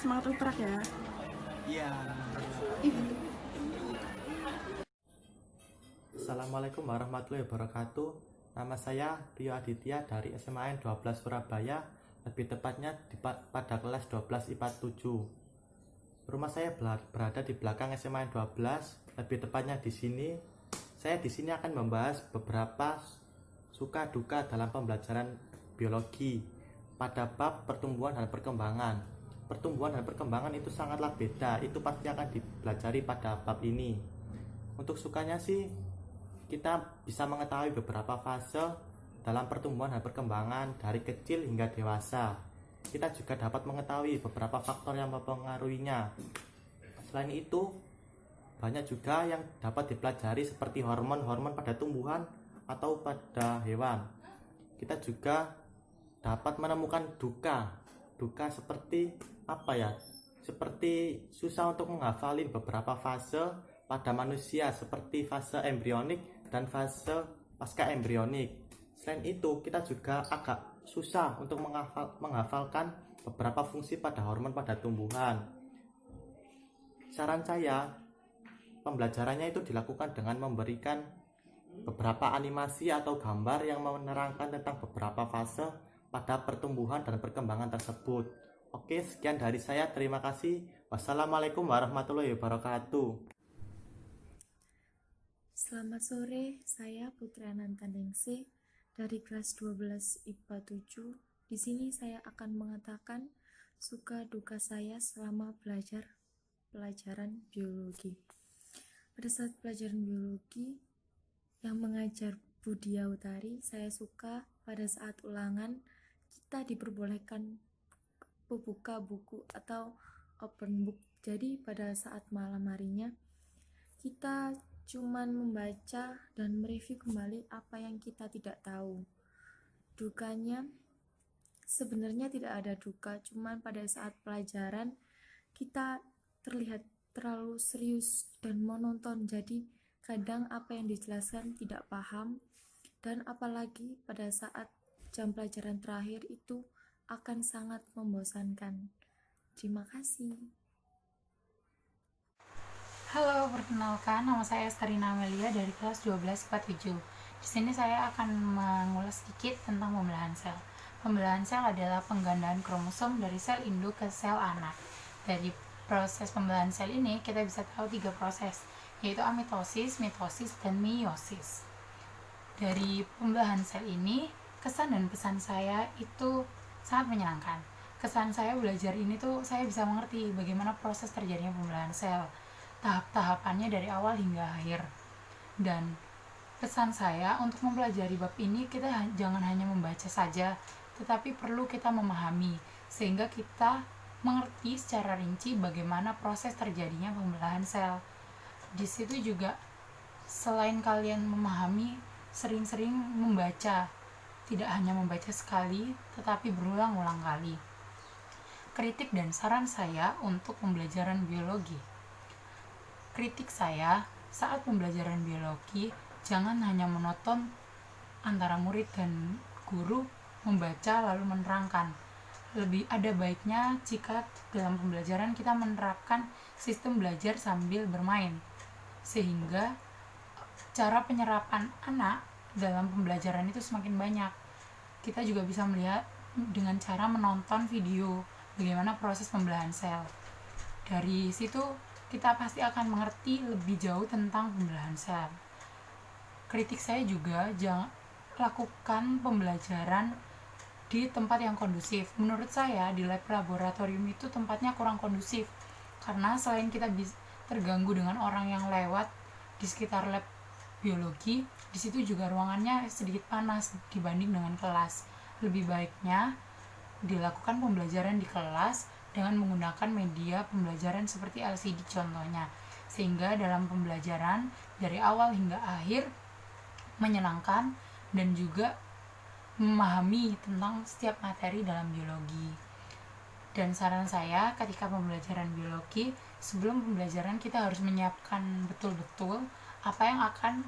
semangat bergerak ya. Iya. Assalamualaikum warahmatullahi wabarakatuh. Nama saya Rio Aditya dari SMAN 12 Surabaya, lebih tepatnya pada kelas 12 IPA 7. Rumah saya berada di belakang SMAN 12, lebih tepatnya di sini. Saya di sini akan membahas beberapa suka duka dalam pembelajaran biologi pada bab pertumbuhan dan perkembangan. Pertumbuhan dan perkembangan itu sangatlah beda, itu pasti akan dipelajari pada bab ini. Untuk sukanya sih, kita bisa mengetahui beberapa fase dalam pertumbuhan dan perkembangan dari kecil hingga dewasa. Kita juga dapat mengetahui beberapa faktor yang mempengaruhinya. Selain itu, banyak juga yang dapat dipelajari seperti hormon-hormon pada tumbuhan atau pada hewan. Kita juga dapat menemukan duka seperti apa ya? Seperti susah untuk menghafalin beberapa fase pada manusia seperti fase embrionik dan fase pasca embrionik. Selain itu, kita juga agak susah untuk menghafalkan beberapa fungsi pada hormon pada tumbuhan. Saran saya, pembelajarannya itu dilakukan dengan memberikan beberapa animasi atau gambar yang menerangkan tentang beberapa fase pada pertumbuhan dan perkembangan tersebut. Oke, sekian dari saya. Terima kasih. Wassalamualaikum warahmatullahi wabarakatuh. Selamat sore, saya Putri Anantaningsih dari kelas 12 IPA 7. Di sini saya akan mengatakan suka duka saya selama belajar pelajaran biologi. Pada saat pelajaran biologi yang mengajar Budia Utari, saya suka pada saat ulangan kita diperbolehkan membuka buku atau open book. Jadi pada saat malam harinya kita cuman membaca dan mereview kembali apa yang kita tidak tahu. Dukanya sebenarnya tidak ada duka, cuman pada saat pelajaran kita terlihat terlalu serius dan monoton, jadi kadang apa yang dijelaskan tidak paham, dan apalagi pada saat jam pelajaran terakhir itu akan sangat membosankan. Terima kasih. Halo, perkenalkan nama saya Estarina Amelia dari kelas 12 IPA 7. Di sini saya akan mengulas sedikit tentang pembelahan sel. Pembelahan sel adalah penggandaan kromosom dari sel induk ke sel anak. Dari proses pembelahan sel ini kita bisa tahu 3 proses, yaitu amitosis, mitosis, dan meiosis. Dari pembelahan sel ini, kesan dan pesan saya itu sangat menyenangkan. Kesan saya belajar ini tuh saya bisa mengerti bagaimana proses terjadinya pembelahan sel, tahap-tahapannya dari awal hingga akhir. Dan pesan saya untuk mempelajari bab ini, kita jangan hanya membaca saja, tetapi perlu kita memahami sehingga kita mengerti secara rinci bagaimana proses terjadinya pembelahan sel. Di situ juga selain kalian memahami, sering-sering membaca, tidak hanya membaca sekali tetapi berulang-ulang kali. Kritik dan saran saya untuk pembelajaran biologi. Kritik saya saat pembelajaran biologi, jangan hanya monoton antara murid dan guru membaca lalu menerangkan. Lebih ada baiknya jika dalam pembelajaran kita menerapkan sistem belajar sambil bermain, sehingga cara penyerapan anak dalam pembelajaran itu semakin banyak. Kita juga bisa melihat dengan cara menonton video bagaimana proses pembelahan sel. Dari situ kita pasti akan mengerti lebih jauh tentang pembelahan sel. Kritik saya juga, jangan lakukan pembelajaran di tempat yang kondusif. Menurut saya di lab laboratorium itu tempatnya kurang kondusif, karena selain kita bisa terganggu dengan orang yang lewat di sekitar lab biologi, di situ juga ruangannya sedikit panas dibanding dengan kelas. Lebih baiknya dilakukan pembelajaran di kelas dengan menggunakan media pembelajaran seperti LCD contohnya, sehingga dalam pembelajaran dari awal hingga akhir menyenangkan dan juga memahami tentang setiap materi dalam biologi. Dan saran saya ketika pembelajaran biologi, sebelum pembelajaran kita harus menyiapkan betul-betul apa yang akan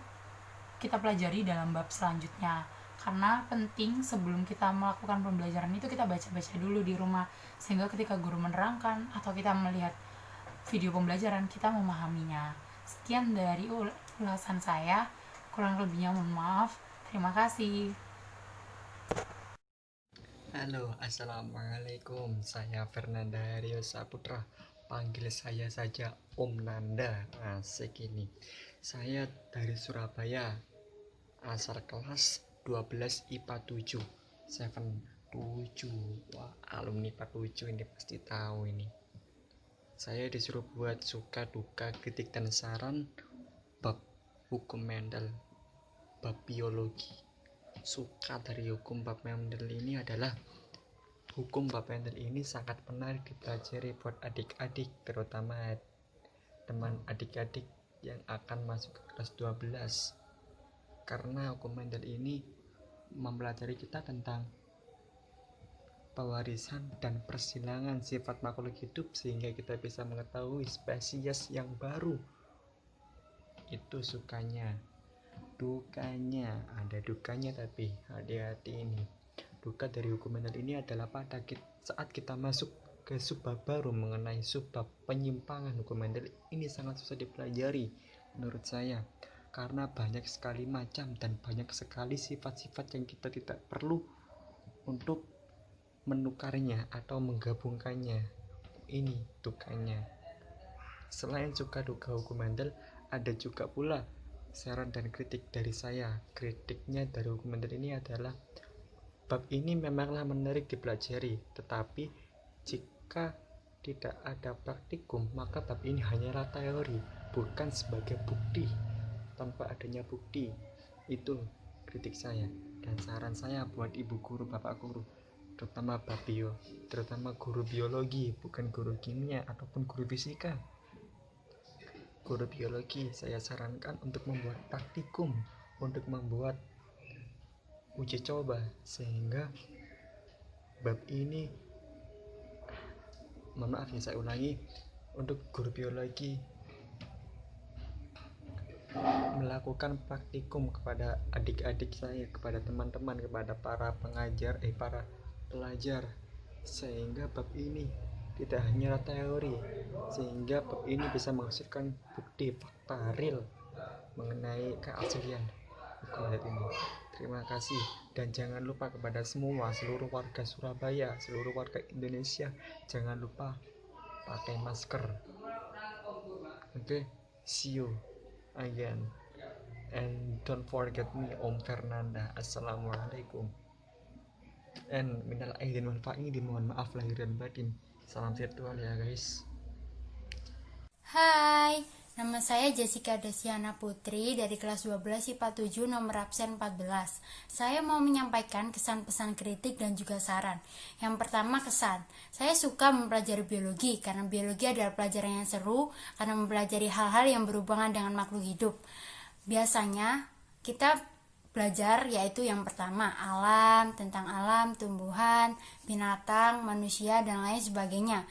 kita pelajari dalam bab selanjutnya, karena penting sebelum kita melakukan pembelajaran itu kita baca-baca dulu di rumah, sehingga ketika guru menerangkan atau kita melihat video pembelajaran kita memahaminya. Sekian dari ulasan saya, kurang lebihnya mohon maaf. Terima kasih. Halo, assalamualaikum. Saya Fernanda Rio Saputra. Panggil saya saja Om Nanda. Asik ini. Saya dari Surabaya. Asal kelas 12 IPA 7. 7. Wah, alumni IPA 7 ini pasti tahu ini. Saya disuruh buat suka duka kritik dan saran bab hukum Mendel, bab biologi. Suka dari hukum bab Mendel ini adalah hukum bab Mendel ini sangat menarik dipelajari buat adik-adik, terutama teman adik-adik yang akan masuk ke kelas 12, karena hukum Mendel ini mempelajari kita tentang pewarisan dan persilangan sifat makhluk hidup, sehingga kita bisa mengetahui spesies yang baru. Itu sukanya. Dukanya, ada dukanya, tapi hati-hati ini. Duka dari hukum Mendel ini adalah saat kita masuk ke subbab baru mengenai subbab penyimpangan hukum Mendel ini sangat susah dipelajari menurut saya, karena banyak sekali macam dan banyak sekali sifat-sifat yang kita tidak perlu untuk menukarnya atau menggabungkannya. Ini dukanya. Selain suka duka hukum Mendel, ada juga pula saran dan kritik dari saya. Kritiknya dari hukum Mendel ini adalah bab ini memanglah menarik dipelajari, tetapi jika tidak ada praktikum, maka bab ini hanyalah teori, bukan sebagai bukti. Tanpa adanya bukti, itu kritik saya dan saran saya buat ibu guru, bapak guru, terutama terutama guru biologi, bukan guru kimia ataupun guru fisika. Guru biologi saya sarankan untuk membuat praktikum, untuk membuat uji coba, sehingga bab ini, mohon maaf ya saya ulangi, untuk guru biologi melakukan praktikum kepada adik-adik saya, kepada teman-teman, kepada para pelajar, sehingga bab ini tidak hanya teori, sehingga bab ini bisa menghasilkan bukti fakta real mengenai keaslian hukum ini. Terima kasih, dan jangan lupa kepada seluruh warga Surabaya, seluruh warga Indonesia, jangan lupa pakai masker. Okay, see you again, and don't forget me, Om Fernanda. Assalamualaikum, and minal aidin wal faizin, mohon maaf lahir dan batin. Salam virtual ya guys. Hai, nama saya Jessica Desiana Putri dari kelas 12 IPA 7 nomor absen 14. Saya mau menyampaikan kesan pesan kritik dan juga saran. Yang pertama, kesan. Saya suka mempelajari biologi karena biologi adalah pelajaran yang seru karena mempelajari hal-hal yang berhubungan dengan makhluk hidup. Biasanya kita belajar yaitu yang pertama alam, tentang alam, tumbuhan, binatang, manusia, dan lain sebagainya.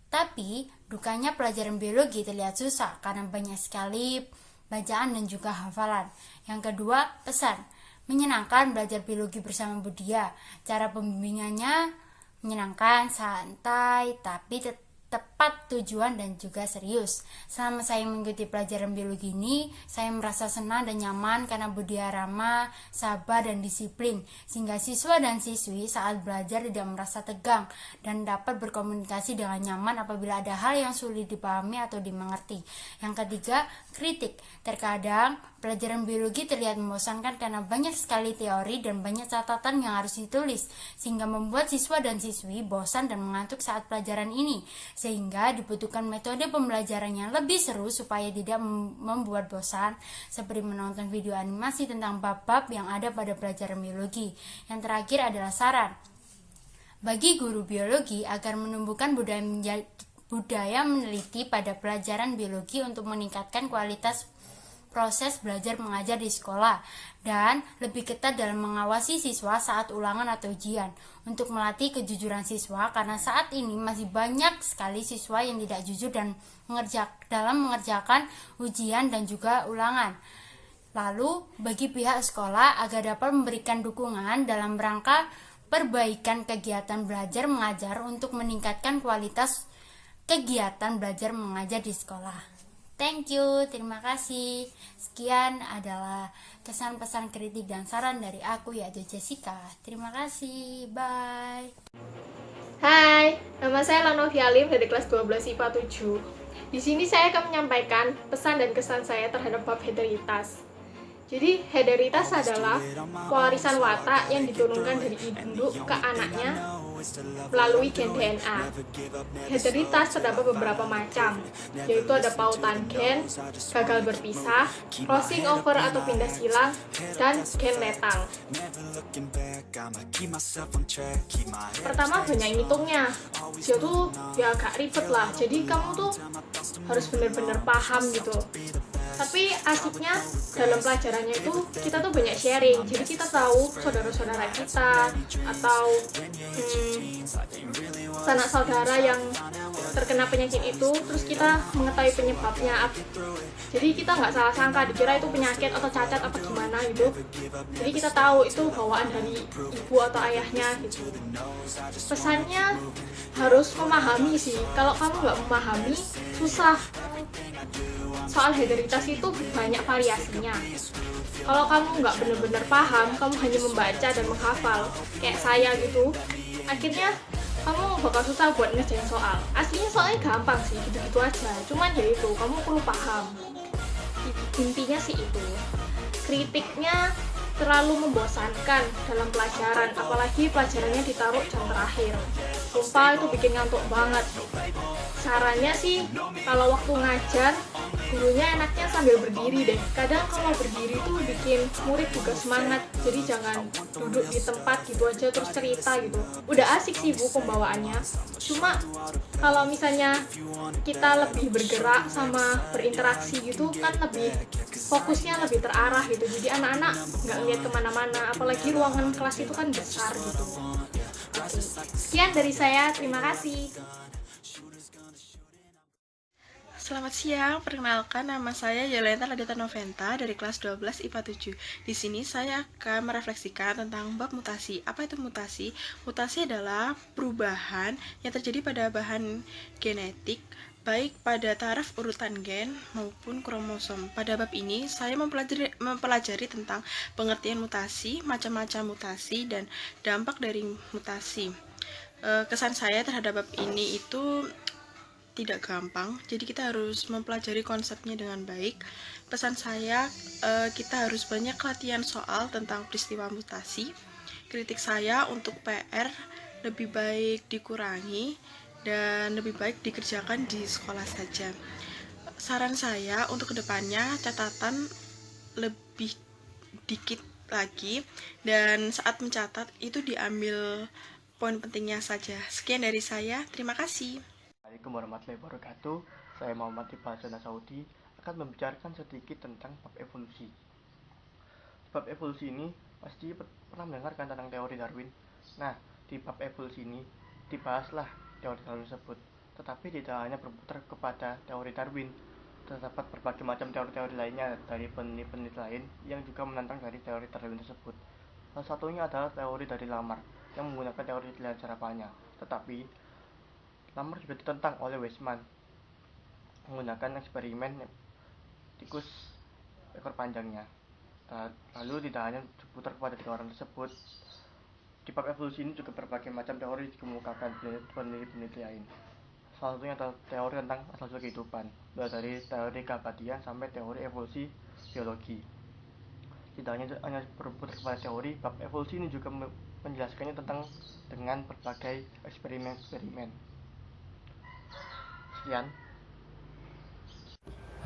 Tapi dukanya pelajaran biologi terlihat susah karena banyak sekali bacaan dan juga hafalan. Yang kedua, pesan. Menyenangkan belajar biologi bersama Budia. Cara pembimbingannya menyenangkan, santai, tapi tepat tujuan dan juga serius. Selama saya mengikuti pelajaran biologi ini, saya merasa senang dan nyaman karena Budia ramah, sabar, dan disiplin, sehingga siswa dan siswi saat belajar tidak merasa tegang dan dapat berkomunikasi dengan nyaman apabila ada hal yang sulit dipahami atau dimengerti. Yang ketiga, kritik. Terkadang pelajaran biologi terlihat membosankan karena banyak sekali teori dan banyak catatan yang harus ditulis, sehingga membuat siswa dan siswi bosan dan mengantuk saat pelajaran ini, sehingga dibutuhkan metode pembelajaran yang lebih seru supaya tidak membuat bosan, seperti menonton video animasi tentang bab-bab yang ada pada pelajaran biologi. Yang terakhir adalah saran bagi guru biologi agar menumbuhkan budaya meneliti pada pelajaran biologi untuk meningkatkan kualitas proses belajar mengajar di sekolah, dan lebih ketat dalam mengawasi siswa saat ulangan atau ujian, untuk melatih kejujuran siswa, karena saat ini masih banyak sekali siswa yang tidak jujur dan dalam mengerjakan ujian dan juga ulangan. Lalu, bagi pihak sekolah agar dapat memberikan dukungan dalam rangka perbaikan kegiatan belajar mengajar untuk meningkatkan kualitas kegiatan belajar mengajar di sekolah. Thank you, terima kasih. Sekian adalah kesan pesan kritik dan saran dari aku yaitu Jessica. Terima kasih, bye. Hai, nama saya Lanovi Alim dari kelas 12 IPA 7. Di sini saya akan menyampaikan pesan dan kesan saya terhadap bab hederitas. Jadi, hederitas adalah pewarisan watak yang diturunkan dari induk ke anaknya melalui gen DNA. Hederitas terdapat beberapa macam, yaitu ada pautan gen, gagal berpisah, crossing over atau pindah silang, dan gen letal. Pertama, banyak ngitungnya. Dia tuh ya agak ribet lah, jadi kamu tuh harus benar-benar paham gitu. Tapi asiknya dalam pelajarannya itu kita tuh banyak sharing, jadi kita tahu saudara-saudara kita atau sanak saudara yang terkena penyakit itu, terus kita mengetahui penyebabnya. Jadi kita nggak salah sangka dikira itu penyakit atau cacat apa gimana gitu. Jadi kita tahu itu bawaan dari ibu atau ayahnya gitu. Pesannya harus memahami sih. Kalau kamu nggak memahami, susah. Soal hederitas itu banyak variasinya. Kalau kamu nggak benar-benar paham, kamu hanya membaca dan menghafal, kayak saya gitu, akhirnya kamu bakal susah buat ngerjain soal. Aslinya soalnya gampang sih, gitu-gitu aja. Cuman ya itu, kamu perlu paham. Intinya sih itu. Kritiknya terlalu membosankan dalam pelajaran, apalagi pelajarannya ditaruh jam terakhir. Sumpah itu bikin ngantuk banget. Sarannya sih, kalau waktu ngajar, gurunya enaknya sambil berdiri deh. Kadang kalau berdiri tuh bikin murid juga semangat. Jadi jangan duduk di tempat gitu aja terus cerita gitu. Udah asik sih Bu pembawaannya. Cuma kalau misalnya kita lebih bergerak sama berinteraksi gitu kan lebih fokusnya lebih terarah gitu. Jadi anak-anak nggak lihat kemana-mana. Apalagi ruangan kelas itu kan besar gitu. Sekian dari saya, terima kasih. Selamat siang, perkenalkan nama saya Yelena Ladita Noventa dari kelas 12 IPA 7. Di sini saya akan merefleksikan tentang bab mutasi. Apa itu mutasi? Mutasi adalah perubahan yang terjadi pada bahan genetik, baik pada taraf urutan gen maupun kromosom. Pada bab ini, saya mempelajari tentang pengertian mutasi, macam-macam mutasi, dan dampak dari mutasi. Kesan saya terhadap bab ini itu tidak gampang, jadi kita harus mempelajari konsepnya dengan baik. Pesan saya, kita harus banyak latihan soal tentang peristiwa mutasi. Kritik saya untuk PR lebih baik dikurangi dan lebih baik dikerjakan di sekolah saja. Saran saya untuk kedepannya, catatan lebih dikit lagi, dan saat mencatat itu diambil poin pentingnya saja. Sekian dari saya, terima kasih. Assalamualaikum warahmatullahi wabarakatuh. Saya Muhammad Iqbal Jana Saudi akan membicarakan sedikit tentang bab evolusi. Bab evolusi ini pasti pernah mendengarkan tentang teori Darwin. Nah, di bab evolusi ini dibahaslah teori Darwin tersebut. Tetapi tidak hanya berputar kepada teori Darwin, terdapat berbagai macam teori-teori lainnya dari peneliti-peneliti lain yang juga menantang dari teori Darwin tersebut. Salah satunya adalah teori dari Lamarck yang menggunakan teori pilihan harapannya. Tetapi Lamarck juga ditentang oleh Weismann menggunakan eksperimen tikus ekor panjangnya. Lalu tidak hanya diputar kepada tiga orang tersebut, di bab evolusi ini juga berbagai macam teori dikemukakan peneliti-peneliti lain. Salah satunya adalah teori tentang asal-usul kehidupan, mulai dari teori keabadian sampai teori evolusi biologi. Tidak hanya berputar kepada teori, bab evolusi ini juga menjelaskannya dengan berbagai eksperimen-eksperimen. Sekian.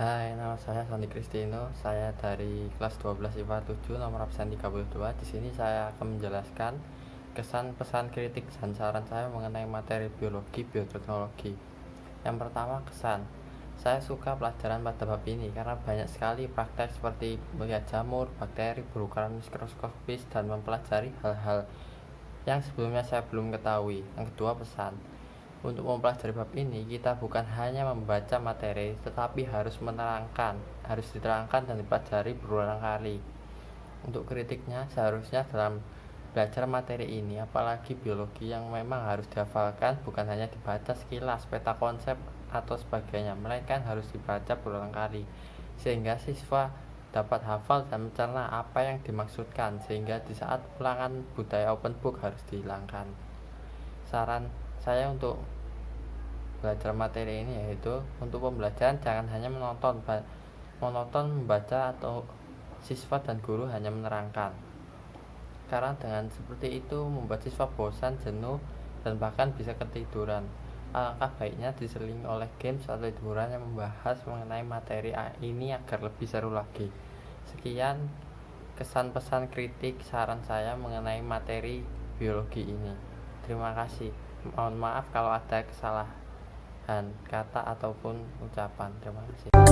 Hai, nama saya Sandi Kristino. Saya dari kelas 12 IPA 7 nomor absen 32. Di sini saya akan menjelaskan kesan pesan kritik dan saran saya mengenai materi biologi bioteknologi. Yang pertama, kesan. Saya suka pelajaran pada bab ini karena banyak sekali praktek seperti melihat jamur, bakteri berukuran mikroskopis dan mempelajari hal-hal yang sebelumnya saya belum ketahui. Yang kedua, pesan. Untuk mempelajari bab ini, kita bukan hanya membaca materi, tetapi harus diterangkan dan dipelajari berulang kali. Untuk kritiknya, seharusnya dalam belajar materi ini, apalagi biologi yang memang harus dihafalkan, bukan hanya dibaca sekilas, peta konsep, atau sebagainya, melainkan harus dibaca berulang kali, sehingga siswa dapat hafal dan mencerna apa yang dimaksudkan, sehingga di saat ulangan budaya open book harus dihilangkan. Saran saya untuk belajar materi ini yaitu, untuk pembelajaran jangan hanya monoton membaca atau siswa dan guru hanya menerangkan, karena dengan seperti itu membuat siswa bosan, jenuh, dan bahkan bisa ketiduran. Alangkah baiknya diselingi oleh games atau hiburan yang membahas mengenai materi ini agar lebih seru lagi. Sekian kesan pesan kritik saran saya mengenai materi biologi ini. Terima kasih. Mohon maaf kalau ada kesalahan kata ataupun ucapan. Terima kasih.